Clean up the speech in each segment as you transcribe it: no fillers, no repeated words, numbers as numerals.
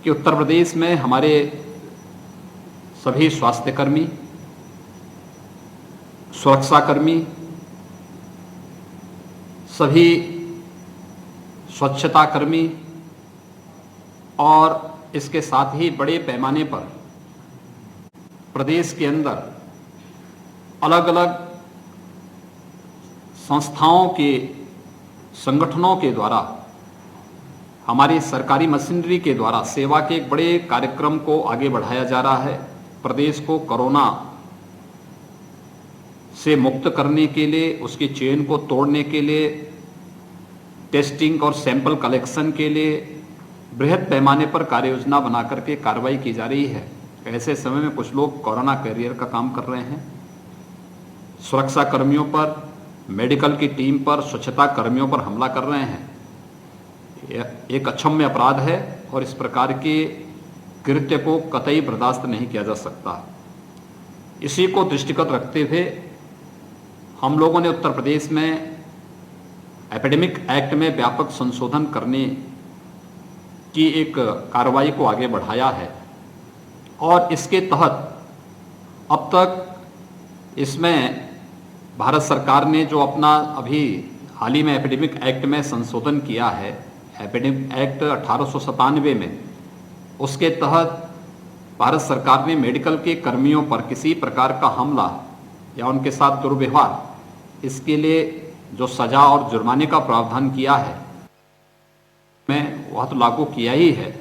कि उत्तर प्रदेश में हमारे सभी स्वास्थ्यकर्मी, सुरक्षाकर्मी, सभी स्वच्छता कर्मी और इसके साथ ही बड़े पैमाने पर प्रदेश के अंदर अलग अलग संस्थाओं के, संगठनों के द्वारा, हमारी सरकारी मशीनरी के द्वारा सेवा के एक बड़े कार्यक्रम को आगे बढ़ाया जा रहा है। प्रदेश को कोरोना से मुक्त करने के लिए, उसकी चेन को तोड़ने के लिए, टेस्टिंग और सैंपल कलेक्शन के लिए बृहद पैमाने पर कार्य योजना बना करके कार्रवाई की जा रही है। ऐसे समय में कुछ लोग कोरोना कैरियर का काम कर रहे हैं। सुरक्षा कर्मियों पर, मेडिकल की टीम पर, स्वच्छता कर्मियों पर हमला कर रहे हैं। यह एक अक्षम्य अपराध है और इस प्रकार के कृत्य को कतई बर्दाश्त नहीं किया जा सकता। इसी को दृष्टिगत रखते हुए हम लोगों ने उत्तर प्रदेश में एपिडेमिक एक्ट में व्यापक संशोधन करने की एक कार्रवाई को आगे बढ़ाया है और इसके तहत अब तक इसमें भारत सरकार ने जो अपना अभी हाल ही में एपिडेमिक एक्ट में संशोधन किया है, एपिडेमिक एक्ट 1897 में, उसके तहत भारत सरकार ने मेडिकल के कर्मियों पर किसी प्रकार का हमला या उनके साथ दुर्व्यवहार, इसके लिए जो सजा और जुर्माने का प्रावधान किया है, में वह तो लागू किया ही है।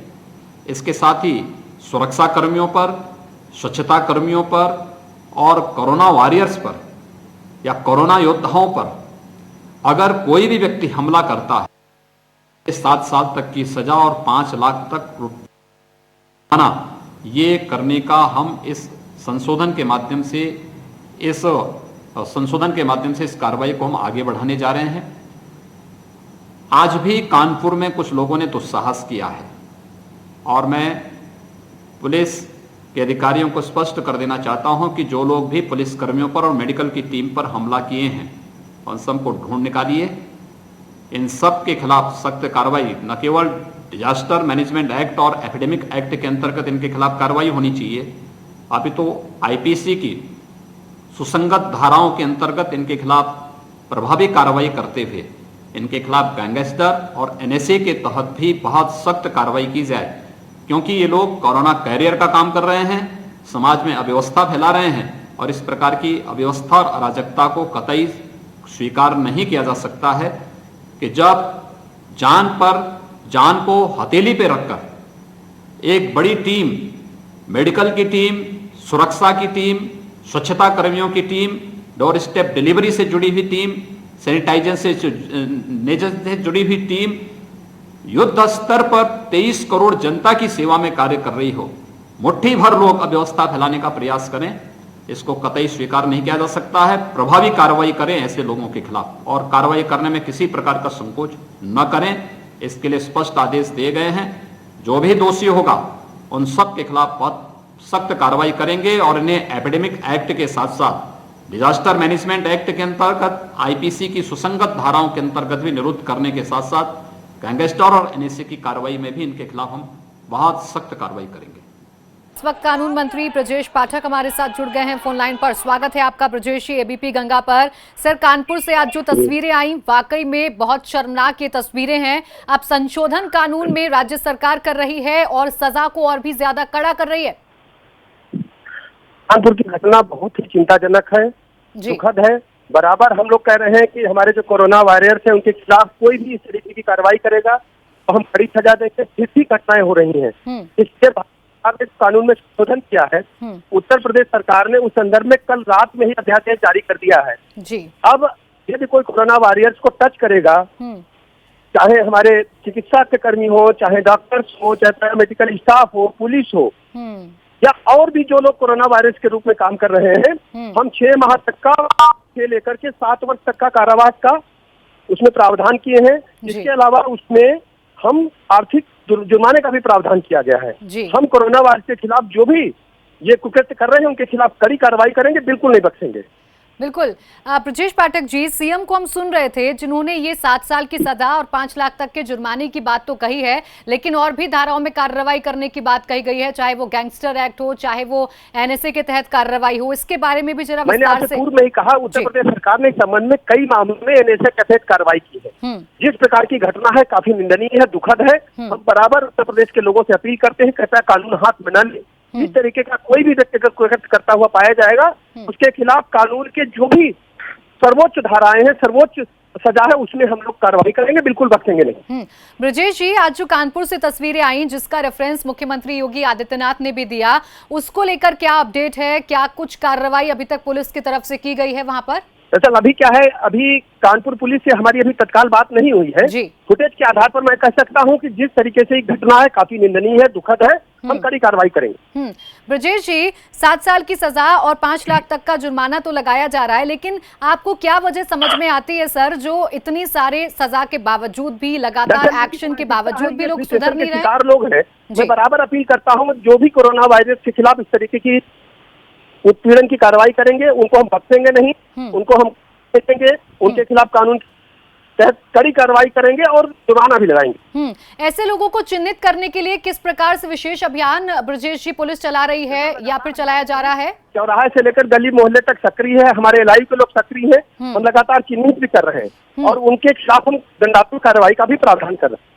इसके साथ ही सुरक्षा कर्मियों पर, स्वच्छता कर्मियों पर और कोरोना वॉरियर्स पर या कोरोना योद्धाओं पर अगर कोई भी व्यक्ति हमला करता है 7 साल तक की सजा और 5 लाख तक रुपये ये करने का हम इस संशोधन के माध्यम से इस कार्रवाई को हम आगे बढ़ाने जा रहे हैं। आज भी कानपुर में कुछ लोगों ने दुस्साहस किया है और मैं पुलिस के अधिकारियों को स्पष्ट कर देना चाहता हूं कि जो लोग भी पुलिस कर्मियों पर और मेडिकल की टीम पर हमला किए हैं उन सबको ढूंढ निकालिए। इन सब के खिलाफ सख्त कार्रवाई, न केवल डिजास्टर मैनेजमेंट एक्ट और एपिडेमिक एक्ट के अंतर्गत इनके खिलाफ कार्रवाई होनी चाहिए, अभी तो आईपीसी की सुसंगत धाराओं के अंतर्गत इनके खिलाफ प्रभावी कार्रवाई करते हुए इनके खिलाफ गैंगस्टर और एनएसए के तहत भी बहुत सख्त कार्रवाई की जाए, क्योंकि ये लोग कोरोना कैरियर का काम कर रहे हैं, समाज में अव्यवस्था फैला रहे हैं और इस प्रकार की अव्यवस्था और अराजकता को कतई स्वीकार नहीं किया जा सकता है कि जब जान को हथेली पे रखकर एक बड़ी टीम, मेडिकल की टीम, सुरक्षा की टीम, स्वच्छता कर्मियों की टीम, डोर स्टेप डिलीवरी से जुड़ी हुई टीम, सैनिटाइजर से जुड़ी हुई टीम युद्ध स्तर पर 23 करोड़ जनता की सेवा में कार्य कर रही हो, मुट्ठी भर लोग अव्यवस्था फैलाने का प्रयास करें, इसको कतई स्वीकार नहीं किया जा सकता है। प्रभावी कार्रवाई करें ऐसे लोगों के खिलाफ और कार्रवाई करने में किसी प्रकार का संकोच न करें, इसके लिए स्पष्ट आदेश दिए गए हैं। जो भी दोषी होगा उन सब के खिलाफ बहुत सख्त कार्रवाई करेंगे और इन्हें एपिडेमिक एक्ट के साथ साथ डिजास्टर मैनेजमेंट एक्ट के अंतर्गत, आईपीसी की सुसंगत धाराओं के अंतर्गत भी निरुद्ध करने के साथ साथ गैंगस्टर और एनएसए की कार्रवाई में भी इनके खिलाफ हम बहुत सख्त कार्रवाई करेंगे। इस वक्त कानून मंत्री ब्रजेश पाठक हमारे साथ जुड़ गए हैं फोन लाइन पर। स्वागत है आपका ब्रजेश, एबीपी गंगा पर। सर, कानपुर से आज जो तस्वीरें आई वाकई में बहुत शर्मनाक ये तस्वीरें हैं। अब संशोधन कानून में राज्य सरकार कर रही है और सजा को और भी ज्यादा कड़ा कर रही है। कानपुर की घटना बहुत ही चिंताजनक है, दुखद है। बराबर हम लोग कह रहे हैं कि हमारे जो कोरोना वॉरियर्स हैं उनके खिलाफ कोई भी इस तरीके की कार्रवाई करेगा तो हम कड़ी सजा देंगे। फिर भी घटनाएं हो रही हैं। इसके बाद ने कानून में संशोधन किया है। उत्तर प्रदेश सरकार ने उस संदर्भ में कल रात में ही अध्यादेश जारी कर दिया है जी। अब यदि कोई कोरोना वॉरियर्स को टच करेगा, चाहे हमारे चिकित्सा के कर्मी हो, चाहे डॉक्टर्स हो, चाहे पैरामेडिकल स्टाफ हो, पुलिस हो, या और भी जो लोग कोरोना वायरस के रूप में काम कर रहे हैं, हम 6 माह तक का से लेकर के 7 वर्ष तक का कारावास का उसमें प्रावधान किए हैं। इसके अलावा उसमें हम आर्थिक जुर्माने का भी प्रावधान किया गया है। हम कोरोना वायरस के खिलाफ जो भी ये कुकृत्य कर रहे हैं उनके खिलाफ कड़ी कार्रवाई करेंगे, बिल्कुल नहीं बख्शेंगे। बिल्कुल। ब्रजेश पाठक जी, सीएम को हम सुन रहे थे जिन्होंने ये 7 साल की सजा और 5 लाख तक के जुर्माने की बात तो कही है, लेकिन और भी धाराओं में कार्रवाई करने की बात कही गई है, चाहे वो गैंगस्टर एक्ट हो, चाहे वो एनएसए के तहत कार्रवाई हो। इसके बारे में भी जरा मैंने विस्तार आपसे से। पूर्व में ही कहा, उत्तर प्रदेश सरकार ने इस संबंध में कई मामलों में एनएसए के तहत कार्रवाई की है। जिस प्रकार की घटना है काफी निंदनीय है, दुखद है। हम बराबर उत्तर प्रदेश के लोगों से अपील करते हैं, कहता है कानून हाथ में न ले। इस तरीके का कोई भी व्यक्ति अगर करता हुआ पाया जाएगा, उसके खिलाफ कानून के जो भी सर्वोच्च धाराएं हैं, सर्वोच्च सजा है, उसमें हम लोग कार्रवाई करेंगे, बिल्कुल बख्शेंगे नहीं। ब्रजेश जी, आज जो कानपुर से तस्वीरें आई जिसका रेफरेंस मुख्यमंत्री योगी आदित्यनाथ ने भी दिया, उसको लेकर क्या अपडेट है? क्या कुछ कार्रवाई अभी तक पुलिस की तरफ से की गई है वहां पर? दरअसल अभी क्या है, अभी कानपुर पुलिस से हमारी अभी तत्काल बात नहीं हुई है। फुटेज के आधार पर मैं कह सकता हूं कि जिस तरीके से घटना है काफी निंदनीय है, दुखद है, हम कड़ी कार्रवाई करेंगे। ब्रजेश जी, 7 साल की सजा और 5 लाख तक का जुर्माना तो लगाया जा रहा है, लेकिन आपको क्या वजह समझ में आती है सर, जो इतनी सारे सजा के बावजूद भी, लगातार एक्शन के बावजूद भी लोग सुधर नहीं रहे? लोग हैं, मैं बराबर अपील करता हूँ, जो भी कोरोना वायरस के खिलाफ इस तरीके की उत्पीड़न की कार्रवाई करेंगे, उनको हम बख्शेंगे नहीं, उनको हम देखेंगे, उनके खिलाफ कानून तहत कड़ी कार्रवाई करेंगे और जुर्माना भी लगाएंगे। ऐसे लोगों को चिन्हित करने के लिए किस प्रकार से विशेष अभियान ब्रजेश जी पुलिस चला रही है या फिर चलाया जा रहा है? चौराहे से लेकर गली मोहल्ले तक सक्रिय है, हमारे एलआई के लोग सक्रिय हैं, हम लगातार चिन्हित भी कर रहे हैं और उनके खिलाफ हम दंडात्मक कार्रवाई का भी प्रावधान कर रहे हैं।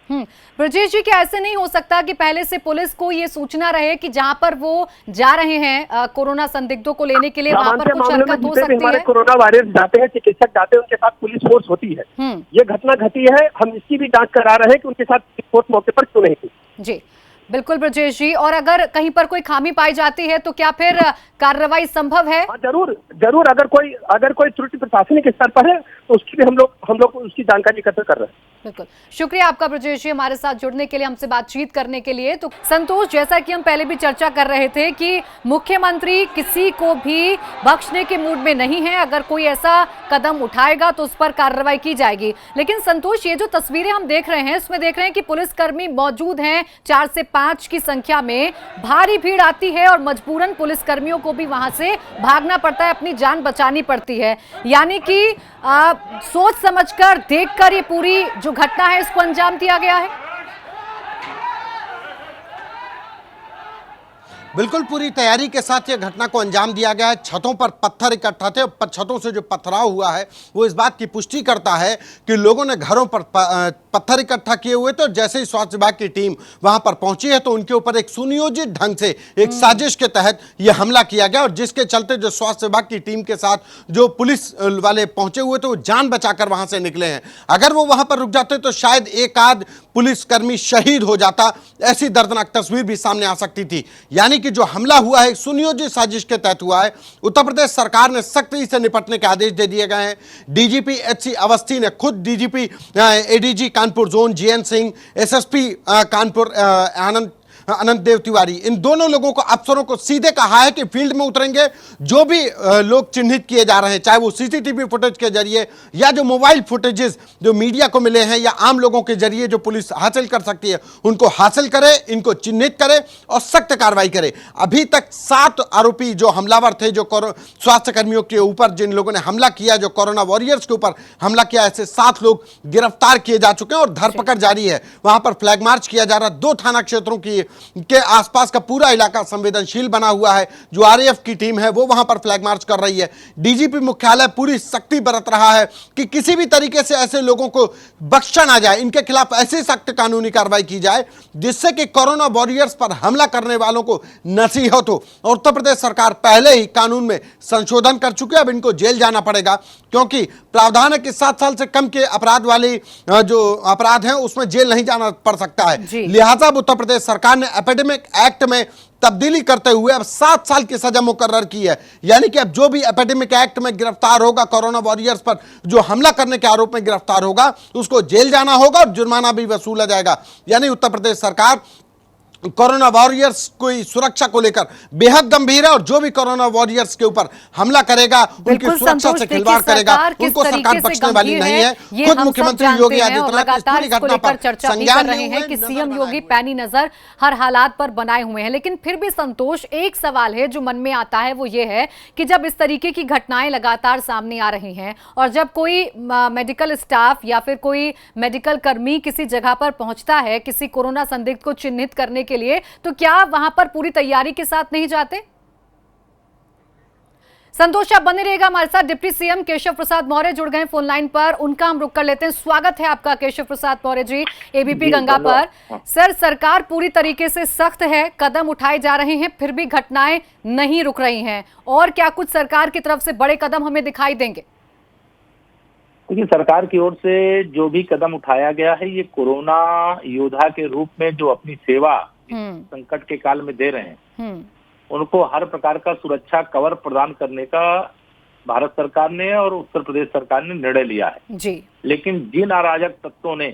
ब्रजेश जी, क्या ऐसे नहीं हो सकता कि पहले से पुलिस को ये सूचना रहे कि जहां पर वो जा रहे हैं कोरोना संदिग्धों को लेने के लिए, वहां पर कुछ हरकत हो सकती है? कोरोना वायरस जाते हैं, चिकित्सक जाते हैं, उनके साथ पुलिस फोर्स होती है। ये घटना घटी है, हम इसकी भी जांच करा रहे हैं कि उनके साथ पुलिस फोर्स मौके पर क्यों नहीं थी। जी बिल्कुल ब्रजेश जी, और अगर कहीं पर कोई खामी पाई जाती है तो क्या फिर कार्रवाई संभव है? जरूर जरूर, अगर कोई त्रुटि प्रशासनिक स्तर पर है तो उसकी भी हम लोग उसकी जानकारी एकत्र कर रहे हैं। बिल्कुल, शुक्रिया आपका ब्रजेश जी, हमारे साथ जुड़ने के लिए, हमसे बातचीत करने के लिए। तो संतोष, जैसा कि हम पहले भी चर्चा कर रहे थे कि मुख्यमंत्री किसी को भी बख्शने के मूड में नहीं है, अगर कोई ऐसा कदम उठाएगा तो उस पर कार्रवाई की जाएगी। लेकिन संतोष, ये जो तस्वीरें हम देख रहे हैं, इसमें देख रहे हैं कि पुलिसकर्मी मौजूद हैं 4 से 5 की संख्या में, भारी भीड़ आती है और मजबूरन पुलिसकर्मियों को भी वहां से भागना पड़ता है, अपनी जान बचानी पड़ती है। यानी कि सोच समझकर, देखकर ये पूरी जो घटना है इसको अंजाम दिया गया है। बिल्कुल पूरी तैयारी के साथ ये घटना को अंजाम दिया गया है। छतों पर पत्थर इकट्ठा थे, छतों से जो पथराव हुआ है वो इस बात की पुष्टि करता है कि लोगों ने घरों पर पत्थर इकट्ठा किए हुए थे और जैसे ही स्वास्थ्य विभाग की टीम वहां पर पहुंची है तो उनके ऊपर एक सुनियोजित ढंग से एक साजिश के तहत यह हमला किया गया और जिसके चलते जो स्वास्थ्य विभाग की टीम के साथ जो पुलिस वाले पहुंचे हुए थे वो जान बचाकर वहां से निकले हैं। अगर वो वहां पर रुक जाते तो शायद एक आध पुलिसकर्मी शहीद हो जाता, ऐसी दर्दनाक तस्वीर भी सामने आ सकती थी। यानी कि जो हमला हुआ है सुनियोजित साजिश के तहत हुआ है। उत्तर प्रदेश सरकार ने सख्ती से निपटने के आदेश दे दिए गए हैं। डीजीपी एचसी अवस्थी ने खुद DGP ADG Kanpur zone GN Singh, SSP Kanpur Anant Dev Tiwari, इन दोनों लोगों को, अफसरों को सीधे कहा है कि फील्ड में उतरेंगे। जो भी लोग चिन्हित किए जा रहे हैं, चाहे वो सीसीटीवी फुटेज के जरिए या जो मोबाइल फुटेजेस जो मीडिया को मिले हैं या आम लोगों के जरिए जो पुलिस हासिल कर सकती है, उनको हासिल करे, इनको चिन्हित करे और सख्त कार्रवाई करे। अभी तक 7 आरोपी जो हमलावर थे, जो स्वास्थ्य कर्मियों के ऊपर जिन लोगों ने हमला किया, जो कोरोना वॉरियर्स के ऊपर हमला किया, ऐसे 7 लोग गिरफ्तार किए जा चुके हैं और धरपकड़ जारी है। वहां पर फ्लैग मार्च किया जा रहा है। 2 थाना क्षेत्रों के आसपास का पूरा इलाका संवेदनशील बना हुआ है। जो आरएएफ की टीम है वो वहां पर फ्लैग मार्च कर रही है। डीजीपी मुख्यालय पूरी सख्ती बरत रहा है कि किसी भी तरीके से ऐसे लोगों को बख्शा ना जाए, इनके खिलाफ ऐसी सख्त कानूनी कार्रवाई की जाए जिससे कि कोरोना वॉरियर्स पर हमला करने वालों को नसीहत हो। और उत्तर प्रदेश सरकार पहले ही कानून में संशोधन कर चुकी है, अब इनको जेल जाना पड़ेगा क्योंकि प्रावधान है कि 7 साल से कम के अपराध वाले जो अपराध हैं उसमें जेल नहीं जाना पड़ सकता है। लिहाजा उत्तर प्रदेश सरकार ने एपिडेमिक एक्ट में तब्दीली करते हुए अब 7 साल की सजा मुकर्रर की है। यानी कि अब जो भी एपिडेमिक एक्ट में गिरफ्तार होगा, कोरोना वॉरियर्स पर जो हमला करने के आरोप में गिरफ्तार होगा, उसको जेल जाना होगा और जुर्माना भी वसूला जाएगा। यानी उत्तर प्रदेश सरकार कोरोना वॉरियर्स की सुरक्षा को लेकर बेहद गंभीर है और जो भी कोरोना वॉरियर्स के ऊपर हमला करेगा, उनकी सुरक्षा से खिलवाड़ करेगा, उनको सरकार बख्शने वाली नहीं है। खुद मुख्यमंत्री योगी आदित्यनाथ इस पूरी घटना पर संज्ञान रहे हैं कि सीएम योगी पैनी नजर हर हालात पर बनाए हुए हैं। लेकिन फिर भी संतोष, एक सवाल है जो मन में आता है, वो ये है कि जब इस तरीके की घटनाएं लगातार सामने आ रही हैं और जब कोई मेडिकल स्टाफ या फिर कोई मेडिकल कर्मी किसी जगह पर पहुंचता है किसी कोरोना संदिग्ध को चिन्हित करने के लिए, तो क्या वहां पर पूरी तैयारी के साथ नहीं जाते? संतोष, आप बने रहेगा हमारे साथ। डिप्टी सीएम केशव प्रसाद मौर्य जुड़ गए फोन लाइन पर, उनका हम रुख कर लेते हैं। स्वागत है आपका केशव प्रसाद मौर्य जी एबीपी गंगा पर। सर, सरकार पूरी तरीके से सख्त है, कदम उठाए जा रहे हैं, फिर भी घटनाएं नहीं रुक रही हैं, और क्या कुछ सरकार की तरफ से बड़े कदम हमें दिखाई देंगे? देखिए, सरकार की ओर से जो भी कदम उठाया गया है, ये कोरोना योद्धा के रूप में जो अपनी सेवा संकट के काल में दे रहे हैं, उनको हर प्रकार का सुरक्षा कवर प्रदान करने का भारत सरकार ने और उत्तर प्रदेश सरकार ने निर्णय लिया है जी। लेकिन जिन अराजक तत्वों ने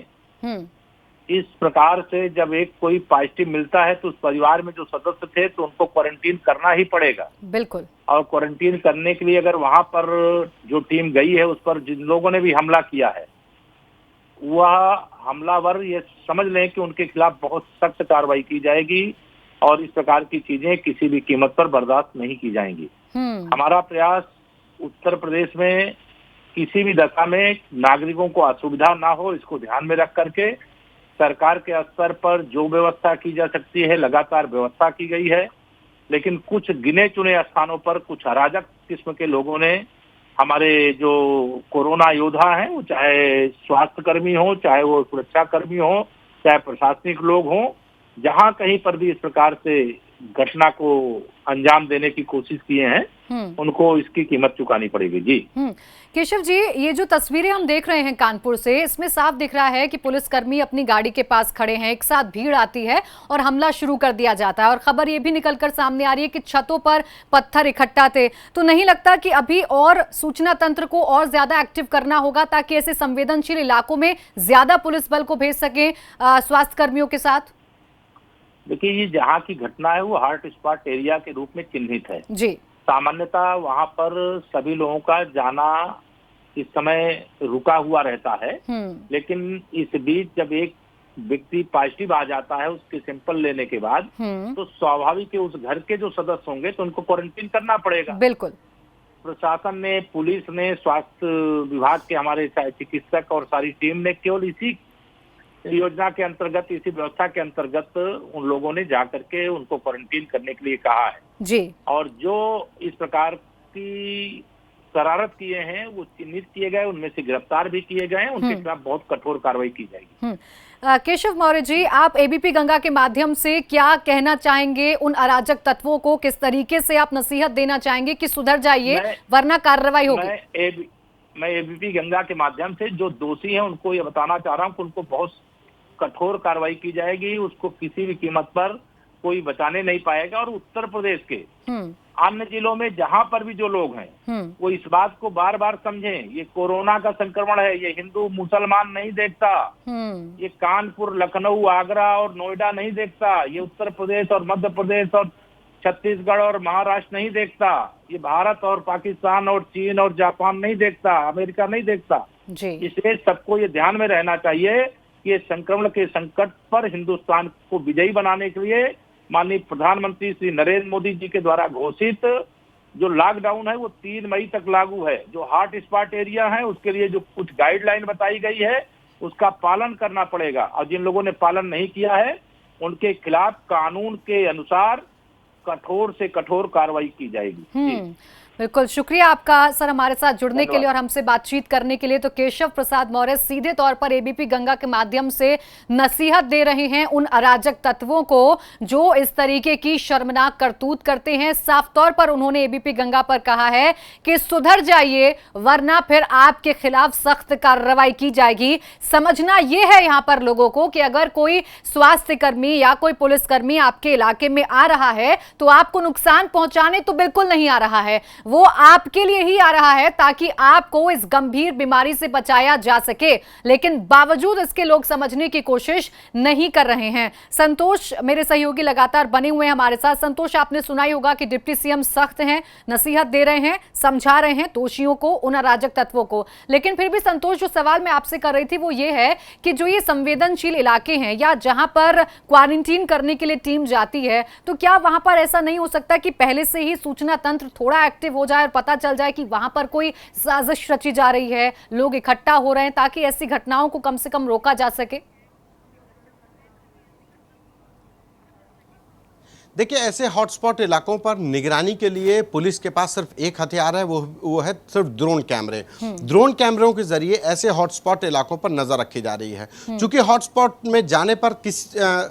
इस प्रकार से जब एक कोई पॉजिटिव मिलता है तो उस परिवार में जो सदस्य थे तो उनको क्वारंटीन करना ही पड़ेगा। बिल्कुल। और क्वारंटीन करने के लिए अगर वहां पर जो टीम गई है उस पर जिन लोगों ने भी हमला किया है, वह हमलावर ये समझ लें कि उनके खिलाफ बहुत सख्त कार्रवाई की जाएगी और इस प्रकार की चीजें किसी भी कीमत पर बर्दाश्त नहीं की जाएंगी। हमारा प्रयास उत्तर प्रदेश में किसी भी दशा में नागरिकों को असुविधा ना हो, इसको ध्यान में रख करके सरकार के स्तर पर जो व्यवस्था की जा सकती है लगातार व्यवस्था की गई है। लेकिन कुछ गिने चुने स्थानों पर कुछ अराजक किस्म के लोगों ने हमारे जो कोरोना योद्धा हैं, वो चाहे स्वास्थ्य कर्मी हो, चाहे वो सुरक्षा कर्मी हो, चाहे प्रशासनिक लोग हों, जहां कहीं पर भी इस प्रकार से घटना को अंजाम देने की कोशिश किए हैं, उनको इसकी कीमत चुकानी पड़ेगी। जी केशव जी, ये जो तस्वीरें हम देख रहे हैं कानपुर से, इसमें साफ दिख रहा है कि पुलिसकर्मी अपनी गाड़ी के पास खड़े हैं, एक साथ भीड़ आती है और हमला शुरू कर दिया जाता है, और खबर ये भी निकलकर सामने आ रही है कि छतों पर पत्थर इकट्ठा थे। तो नहीं लगता कि अभी और सूचना तंत्र को और ज्यादा एक्टिव करना होगा ताकि ऐसे संवेदनशील इलाकों में ज्यादा पुलिस बल को भेज सके स्वास्थ्य कर्मियों के साथ? देखिए, ये जहाँ की घटना है वो हॉट स्पॉट एरिया के रूप में चिन्हित है जी। सामान्यतः वहाँ पर सभी लोगों का जाना इस समय रुका हुआ रहता है, लेकिन इस बीच जब एक व्यक्ति पॉजिटिव आ जाता है उसके सैंपल लेने के बाद तो स्वाभाविक है उस घर के जो सदस्य होंगे तो उनको क्वारंटीन करना पड़ेगा। बिल्कुल। प्रशासन ने, पुलिस ने, स्वास्थ्य विभाग के हमारे चिकित्सक और सारी टीम ने केवल इसी योजना के अंतर्गत, इसी व्यवस्था के अंतर्गत उन लोगों ने जाकर के उनको क्वारंटीन करने के लिए कहा है जी। और जो इस प्रकार की शरारत किए हैं वो चिन्हित किए गए, उनमें से गिरफ्तार भी किए गए हैं, उनके खिलाफ बहुत कठोर कार्रवाई की जाएगी। केशव मौर्य जी, आप एबीपी गंगा के माध्यम से क्या कहना चाहेंगे उन अराजक तत्वों को? किस तरीके से आप नसीहत देना चाहेंगे कि सुधर जाइए वरना कार्रवाई होगी? मैं एबीपी गंगा के माध्यम से जो दोषी हैं उनको ये बताना चाह रहा हूँ कि उनको बहुत कठोर कार्रवाई की जाएगी, उसको किसी भी कीमत पर कोई बचाने नहीं पाएगा। और उत्तर प्रदेश के अन्य जिलों में जहां पर भी जो लोग हैं वो इस बात को बार बार समझें, ये कोरोना का संक्रमण है, ये हिंदू मुसलमान नहीं देखता, ये कानपुर, लखनऊ, आगरा और नोएडा नहीं देखता, ये उत्तर प्रदेश और मध्य प्रदेश और छत्तीसगढ़ और महाराष्ट्र नहीं देखता, ये भारत और पाकिस्तान और चीन और जापान नहीं देखता, अमेरिका नहीं देखता। इसलिए सबको ये ध्यान में रहना चाहिए कि ये संक्रमण के संकट पर हिंदुस्तान को विजयी बनाने के लिए माननीय प्रधानमंत्री श्री नरेंद्र मोदी जी के द्वारा घोषित जो लॉकडाउन है वो 3 मई तक लागू है। जो हॉट स्पॉट एरिया है उसके लिए जो कुछ गाइडलाइन बताई गई है उसका पालन करना पड़ेगा, और जिन लोगों ने पालन नहीं किया है उनके खिलाफ कानून के अनुसार कठोर से कठोर कार्रवाई की जाएगी। बिल्कुल, शुक्रिया आपका सर हमारे साथ जुड़ने के लिए और हमसे बातचीत करने के लिए। तो केशव प्रसाद मौर्य सीधे तौर पर एबीपी गंगा के माध्यम से नसीहत दे रहे हैं उन अराजक तत्वों को जो इस तरीके की शर्मनाक करतूत करते हैं। साफ तौर पर उन्होंने एबीपी गंगा पर कहा है कि सुधर जाइए वरना फिर आपके खिलाफ सख्त कार्रवाई की जाएगी। समझना यह है यहाँ पर लोगों को कि अगर कोई स्वास्थ्य कर्मी या कोई पुलिसकर्मी आपके इलाके में आ रहा है तो आपको नुकसान पहुंचाने तो बिल्कुल नहीं आ रहा है, वो आपके लिए ही आ रहा है ताकि आपको इस गंभीर बीमारी से बचाया जा सके, लेकिन बावजूद इसके लोग समझने की कोशिश नहीं कर रहे हैं। संतोष मेरे सहयोगी लगातार बने हुए हैं हमारे साथ। संतोष, आपने सुना ही होगा कि डिप्टी सीएम सख्त हैं, नसीहत दे रहे हैं, समझा रहे हैं दोषियों को, उन अराजक तत्वों को, लेकिन फिर भी संतोष, जो सवाल मैं आपसे कर रही थी वो ये है कि जो ये संवेदनशील इलाके हैं या जहां पर क्वारंटीन करने के लिए टीम जाती है, तो क्या वहां पर ऐसा नहीं हो सकता कि पहले से ही सूचना तंत्र थोड़ा एक्टिव हो जाए और पता चल जाए कि वहां पर कोई साजिश रची जा रही है, लोग इकट्ठा हो रहे हैं, ताकि ऐसी घटनाओं को कम से कम रोका जा सके? देखिए, ऐसे हॉटस्पॉट इलाकों पर निगरानी के लिए पुलिस के पास सिर्फ एक हथियार है, वो है सिर्फ ड्रोन कैमरे। ड्रोन कैमरों के जरिए ऐसे हॉटस्पॉट इलाकों पर नजर रखी जा रही है। क्योंकि हॉटस्पॉट में जाने पर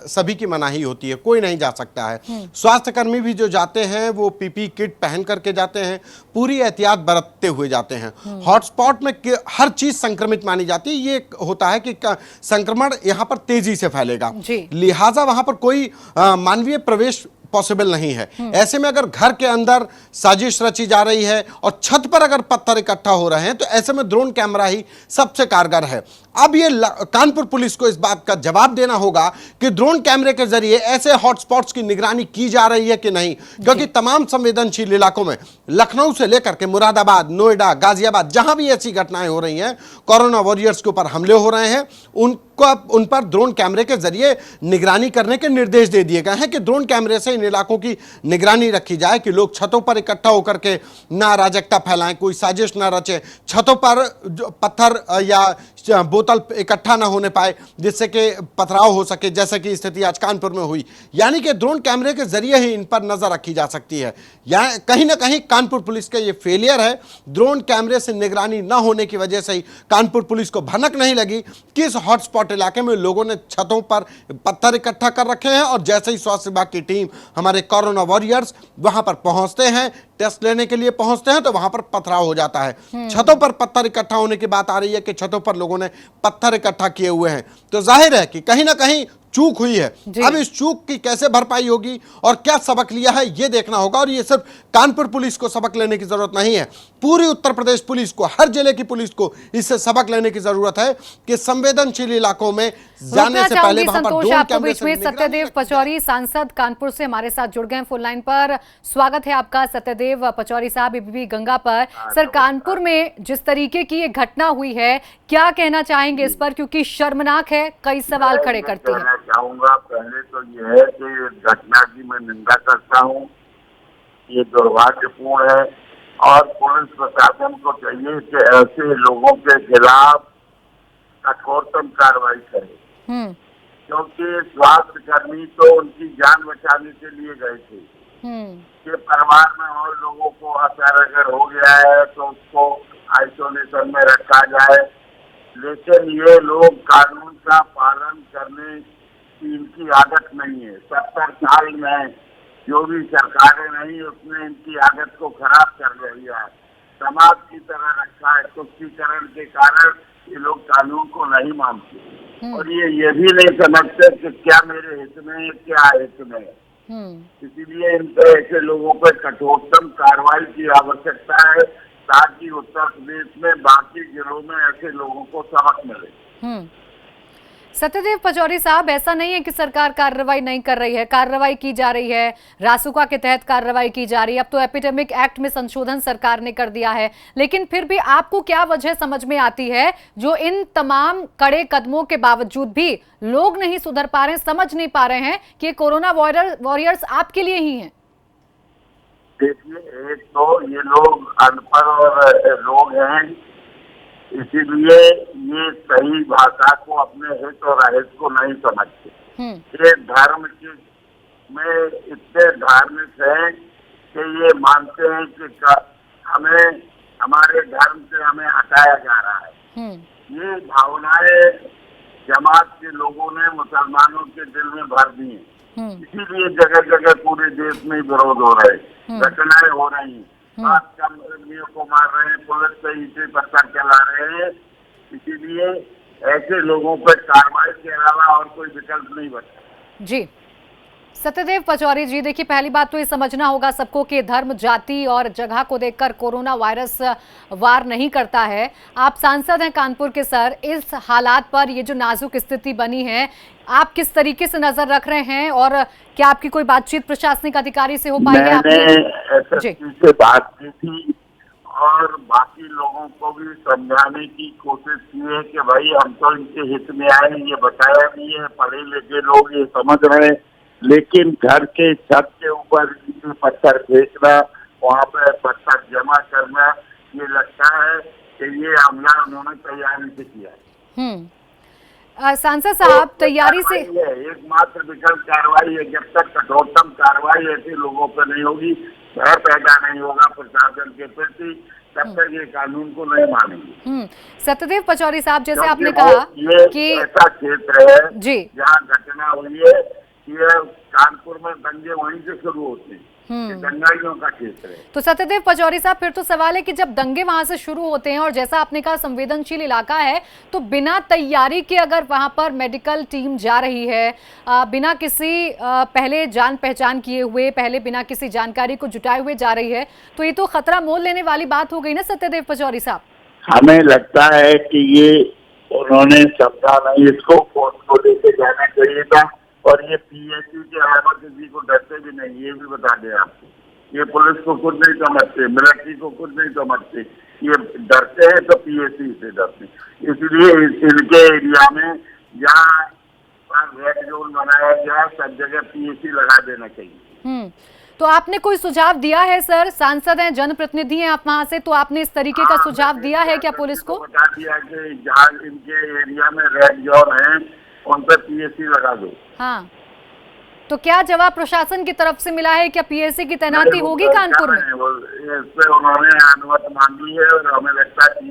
सभी की मनाही होती है, कोई नहीं जा सकता है। स्वास्थ्य कर्मी भी जो जाते हैं वो पीपी किट पहन करके जाते हैं, पूरी एहतियात बरतते हुए जाते हैं। हॉटस्पॉट में हर चीज संक्रमित मानी जाती है। ये होता है कि संक्रमण यहाँ पर तेजी से फैलेगा, लिहाजा वहां पर कोई मानवीय प्रवेश पॉसिबल नहीं है। ऐसे में अगर घर के अंदर साजिश रची जा रही है और छत पर अगर पत्थर इकट्ठा हो रहे हैं, तो ऐसे में ड्रोन कैमरा ही सबसे कारगर है। अब ये कानपुर पुलिस को इस बात का जवाब देना होगा कि ड्रोन कैमरे के जरिए ऐसे हॉटस्पॉट्स की निगरानी की जा रही है कि नहीं, क्योंकि तमाम संवेदनशील इलाकों में, लखनऊ से लेकर के मुरादाबाद, नोएडा, गाजियाबाद, जहां भी ऐसी घटनाएं हो रही हैं, कोरोना वॉरियर्स के ऊपर हमले हो रहे हैं, उन पर ड्रोन कैमरे के जरिए निगरानी करने के निर्देश दे दिए गए हैं कि ड्रोन कैमरे से इन इलाकों की निगरानी रखी जाए कि लोग छतों पर इकट्ठा होकर के ना अराजकता फैलाएं, कोई साजिश ना रचे, छतों पर पत्थर या बोतल इकट्ठा ना होने पाए जिससे कि पथराव हो सके, जैसे कि स्थिति आज कानपुर में हुई। यानी कि ड्रोन कैमरे के जरिए ही इन पर नजर रखी जा सकती है। या कहीं ना कहीं कानपुर पुलिस का ये फेलियर है। ड्रोन कैमरे से निगरानी ना होने की वजह से ही कानपुर पुलिस को भनक नहीं लगी कि इस हॉटस्पॉट इलाके में लोगों ने छतों पर पत्थर इकट्ठा कर रखे हैं, और जैसे ही स्वास्थ्य विभाग की टीम, हमारे कोरोना वॉरियर्स वहां पर पहुंचते हैं, टेस्ट लेने के लिए पहुंचते हैं, तो वहां पर पथराव हो जाता है। छतों पर पत्थर इकट्ठा होने की बात आ रही है कि छतों पर लोगों ने पत्थर इकट्ठा किए हुए हैं, तो जाहिर है कि कहीं ना कहीं चूक हुई है। अब इस चूक की कैसे भरपाई होगी और क्या सबक लिया है, यह देखना होगा। और ये सिर्फ कानपुर पुलिस को सबक लेने की जरूरत नहीं है, पूरी उत्तर प्रदेश पुलिस को, हर जिले की पुलिस को इससे सबक लेने की जरूरत है कि संवेदनशील इलाकों में जाने से पहले वहां पर ड्रोन कैमरे से निगरानी। सत्यदेव पचौरी सांसद कानपुर से हमारे साथ जुड़ गए हैं फोन लाइन पर। स्वागत है आपका सत्यदेव पचौरी साहब एबीपी गंगा पर। सर, कानपुर में जिस तरीके की ये घटना हुई है, क्या कहना चाहेंगे इस पर, क्योंकि शर्मनाक है, कई सवाल खड़े करती है। चाहूंगा पहले तो ये है कि घटना की मैं निंदा करता हूँ, ये दुर्भाग्यपूर्ण है, और पुलिस प्रशासन को चाहिए कि ऐसे लोगों के खिलाफ कठोरतम कार्रवाई करे, क्योंकि स्वास्थ्य कर्मी तो उनकी जान बचाने के लिए गए थे कि परिवार में और लोगों को असर अगर हो गया है तो उसको आइसोलेशन में रखा जाए, लेकिन ये लोग कानून का पालन करने की इनकी आदत नहीं है। 70 साल में जो भी सरकारें नहीं, उसने इनकी आदत को खराब कर दिया है, समाज की तरह रखा है। तुष्टीकरण के कारण ये लोग कानून को नहीं मानते, और ये भी नहीं समझते कि क्या मेरे हित में है, क्या हित में है। इसीलिए इन पर ऐसे लोगों पर कठोरतम कार्रवाई की आवश्यकता है, ताकि उत्तर प्रदेश में बाकी जिलों में ऐसे लोगों को सबक मिले। सत्यदेव पचौरी साहब, ऐसा नहीं है कि सरकार कार्रवाई नहीं कर रही है, कार्रवाई की जा रही है, रासुका के तहत कार्रवाई की जा रही है। अब तो एपिडेमिक एक्ट में संशोधन सरकार ने कर दिया है, लेकिन फिर भी आपको क्या वजह समझ में आती है जो इन तमाम कड़े कदमों के बावजूद भी लोग नहीं सुधर पा रहे हैं, समझ नहीं पा रहे हैं कि कोरोना वॉरियर्स आपके लिए ही हैं? देखिए, एक तो ये लोग अनपढ़ और लोग हैं, इसीलिए ये सही भाषा को, अपने हित और अहित को नहीं समझते। ये धर्म में इतने धार्मिक है कि ये मानते हैं कि हमें हमारे धर्म से हमें हटाया जा रहा है। ये भावनाएं जमात के लोगों ने मुसलमानों के दिल में भर दी है, इसीलिए जगह जगह पूरे देश में विरोध हो रहे, घटनाएं हो रही हैं, कर्मियों को मार रहे हैं, पुलिस पे ईंटें पत्थर चला रहे हैं। इसीलिए ऐसे लोगों पर कार्रवाई के अलावा और कोई विकल्प नहीं बचा। जी, सत्यदेव पचौरी जी, देखिए पहली बात तो ये समझना होगा सबको कि धर्म, जाति और जगह को देखकर कोरोना वायरस वार नहीं करता है। आप सांसद हैं कानपुर के सर, इस हालात पर ये जो नाजुक स्थिति बनी है, आप किस तरीके से नजर रख रहे हैं और क्या आपकी कोई बातचीत प्रशासनिक अधिकारी से हो पाई है? मैंने से बात की थी और बाकी लोगों को भी समझाने की कोशिश की है कि भाई हम तो इनके हित में आए, ये बताया भी है, पढ़े लिखे लोग ये समझ रहे हैं, लेकिन घर के छत के ऊपर पत्थर फेंकना, वहाँ पे पत्थर जमा करना, ये लगता है कि ये हमला उन्होंने तैयारी से किया है। सांसद साहब, तैयारी से एकमात्र विकल्प कार्रवाई है। जब तक कठोरतम कार्रवाई ऐसे लोगों पर नहीं होगी, भय पैदा नहीं होगा प्रशासन के प्रति, तब तक ये कानून को नहीं मानेंगे। सत्यदेव पचौरी साहब, जैसे आपने कहा कि ऐसा क्षेत्र है जी जहाँ घटना हुई है, ये कानपुर में दंगे वहीं से शुरू होते हैं, दंगाइयों का क्षेत्र है। तो सत्यदेव पचौरी साहब, फिर तो सवाल है कि जब दंगे वहां से शुरू होते हैं और जैसा आपने कहा संवेदनशील इलाका है, तो बिना तैयारी के अगर वहां पर मेडिकल टीम जा रही है, बिना किसी पहले जान पहचान किए हुए, पहले बिना किसी जानकारी को जुटाए हुए जा रही है, तो ये तो खतरा मोल लेने वाली बात हो गई ना सत्यदेव पचौरी साहब? हमें लगता है कि ये उन्होंने समझा नहीं, इसको फोर्स को लेके जाना चाहिए था। और ये पीएससी के अलावा किसी को डरते भी नहीं, ये भी बता दें आपको। ये पुलिस को खुद नहीं समझते, मिलिट्री को खुद नहीं समझते, ये डरते हैं तो पीएससी से डरते। इसलिए इनके एरिया में जहाँ रेड जोन बनाया गया, सब जगह पीएससी लगा देना चाहिए। तो आपने कोई सुझाव दिया है सर? सांसद हैं, जनप्रतिनिधि हैं आप वहाँ से, तो आपने इस तरीके का सुझाव दिया है क्या पुलिस को? बता दिया कि जहाँ इनके एरिया में रेड जोन है, उन पर पीएससी लगा दो। हाँ, तो क्या जवाब प्रशासन की तरफ से मिला है? क्या पीएससी की तैनाती होगी कानपुर में? इस पे उन्होंने अनुमति मांगी है और हमें लगता है